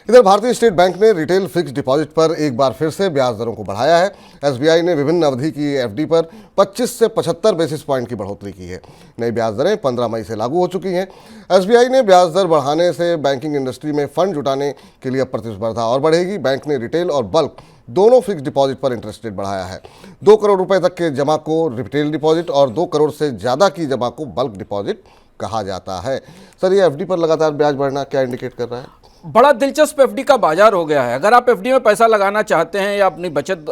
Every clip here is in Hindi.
इधर भारतीय स्टेट बैंक ने रिटेल फिक्स डिपॉजिट पर एक बार फिर से ब्याज दरों को बढ़ाया है। एसबीआई ने विभिन्न अवधि की एफडी पर 25 से 75 बेसिस पॉइंट की बढ़ोतरी की है। नई ब्याज दरें 15 मई से लागू हो चुकी हैं। एसबीआई ने ब्याज दर बढ़ाने से बैंकिंग इंडस्ट्री में फंड जुटाने के लिए अब प्रतिस्पर्धा और बढ़ेगी। बैंक ने रिटेल और बल्क दोनों फिक्स डिपॉजिट पर इंटरेस्ट रेट बढ़ाया है। 2 करोड़ रुपए तक के जमा को रिटेल डिपॉजिट और 2 करोड़ से ज़्यादा की जमा को बल्क डिपॉजिट कहा जाता है। सर, ये एफडी पर लगातार ब्याज बढ़ना क्या इंडिकेट कर रहा है? बड़ा दिलचस्प एफडी का बाजार हो गया है। अगर आप एफडी में पैसा लगाना चाहते हैं या अपनी बचत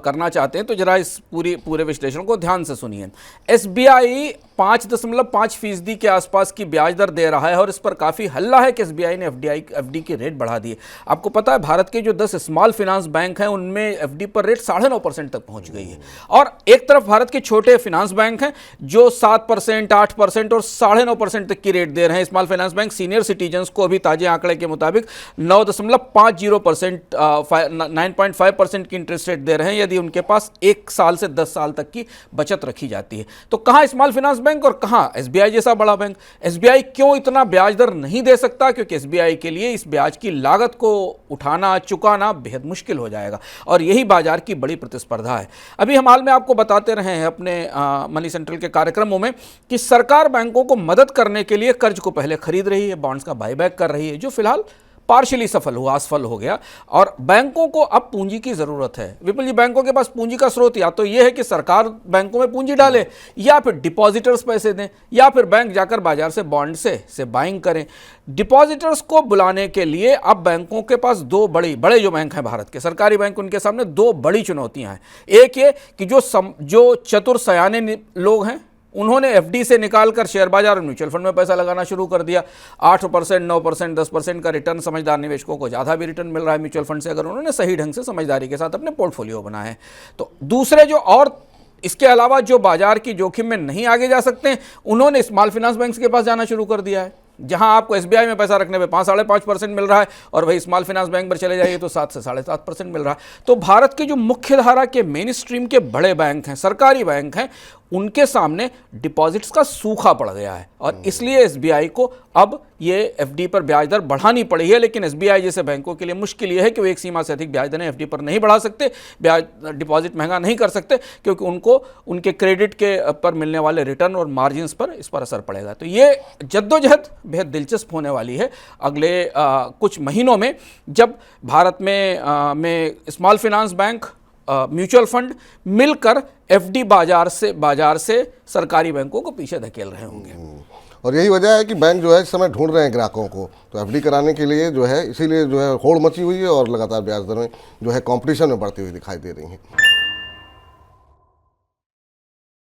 करना चाहते हैं तो जरा इस पूरे विश्लेषण को ध्यान से सुनिए। एसबीआई 5.5% के आसपास की ब्याज दर दे रहा है और इस पर काफ़ी हल्ला है कि एसबीआई ने एफडी की रेट बढ़ा दी है। आपको पता है भारत के जो 10 स्मॉल फाइनेंस बैंक हैं उनमें एफडी पर रेट 9.5% तक पहुंच गई है। और एक तरफ भारत के छोटे फाइनेंस बैंक हैं जो 7%, 8% और 9.5% तक की रेट दे रहे हैं। Small finance bank senior citizens को अभी ताजे आंकड़े के मुताबिक 9.50%, 9.5% की इंटरेस्ट रेट दे रहे हैं यदि उनके पास 1 साल से 10 साल तक की बचत रखी जाती है। तो कहां स्मॉल फाइनेंस बैंक और कहां एसबीआई जैसा बड़ा बैंक? एसबीआई क्यों इतना ब्याज दर नहीं दे सकता? क्योंकि एसबीआई के लिए इस ब्याज की लागत को उठाना, चुकाना बेहद मुश्किल हो जाएगा और यही बाजार की बड़ी प्रतिस्पर्धा है। अभी हम हाल में आपको बताते रहे हैं अपने मनी सेंट्रल के कार्यक्रमों में कि सरकार बैंकों को मदद करने के लिए कर्ज को पहले खरीद रही है, बॉन्ड्स का बायबैक कर रही है, जो फिलहाल पार्शियली असफल हो गया और बैंकों को अब पूंजी की जरूरत है। विपुल जी, बैंकों के पास पूंजी का स्रोत या तो यह है कि सरकार बैंकों में पूंजी डाले या फिर डिपॉजिटर्स पैसे दें या फिर बैंक जाकर बाजार से बॉन्ड से बाइंग करें। डिपॉजिटर्स को बुलाने के लिए अब बैंकों के पास दो बड़े जो बैंक हैं भारत के सरकारी बैंक, उनके सामने 2 बड़ी चुनौतियां हैं। एक ये कि जो चतुर सयाने लोग हैं उन्होंने एफडी से निकालकर शेयर बाजार और म्यूचुअल फंड में पैसा लगाना शुरू कर दिया। 8%, 9%, 10% का रिटर्न समझदार निवेशकों को ज़्यादा भी रिटर्न मिल रहा है म्यूचुअल फंड से, अगर उन्होंने सही ढंग से समझदारी के साथ अपने पोर्टफोलियो बनाए हैं। तो दूसरे जो और इसके अलावा जो बाजार की जोखिम में नहीं आगे जा सकते हैं, उन्होंने स्मॉल फाइनेंस बैंक के पास जाना शुरू कर दिया है। जहां आपको एसबीआई में पैसा रखने पे 5-5.5% मिल रहा है और वही स्मॉल फाइनेंस बैंक पर चले जाइए तो 7 से 7.5% मिल रहा है। तो भारत के जो मुख्य धारा के मेन स्ट्रीम के बड़े बैंक हैं, सरकारी बैंक हैं, उनके सामने डिपॉजिट्स का सूखा पड़ गया है और इसलिए एसबीआई को अब ये एफडी पर ब्याज दर बढ़ानी पड़ी है। लेकिन एसबीआई जैसे बैंकों के लिए मुश्किल ये है कि वो एक सीमा से अधिक ब्याज दरें एफडी पर नहीं बढ़ा सकते, ब्याज डिपॉजिट महंगा नहीं कर सकते, क्योंकि उनको उनके क्रेडिट के पर मिलने वाले रिटर्न और मार्जिन्स पर इस पर असर पड़ेगा। तो ये जद्दोजहद बेहद दिलचस्प होने वाली है अगले कुछ महीनों में, जब भारत में small finance bank, mutual fund मिलकर एफडी बाजार से सरकारी बैंकों को पीछे धकेल रहे होंगे। और यही वजह है कि बैंक जो है इस समय ढूंढ रहे हैं ग्राहकों को, तो एफडी कराने के लिए जो है, इसीलिए जो है होड़ मची हुई है और लगातार ब्याज दरें जो है कंपटीशन में बढ़ती हुई दिखाई दे रही हैं।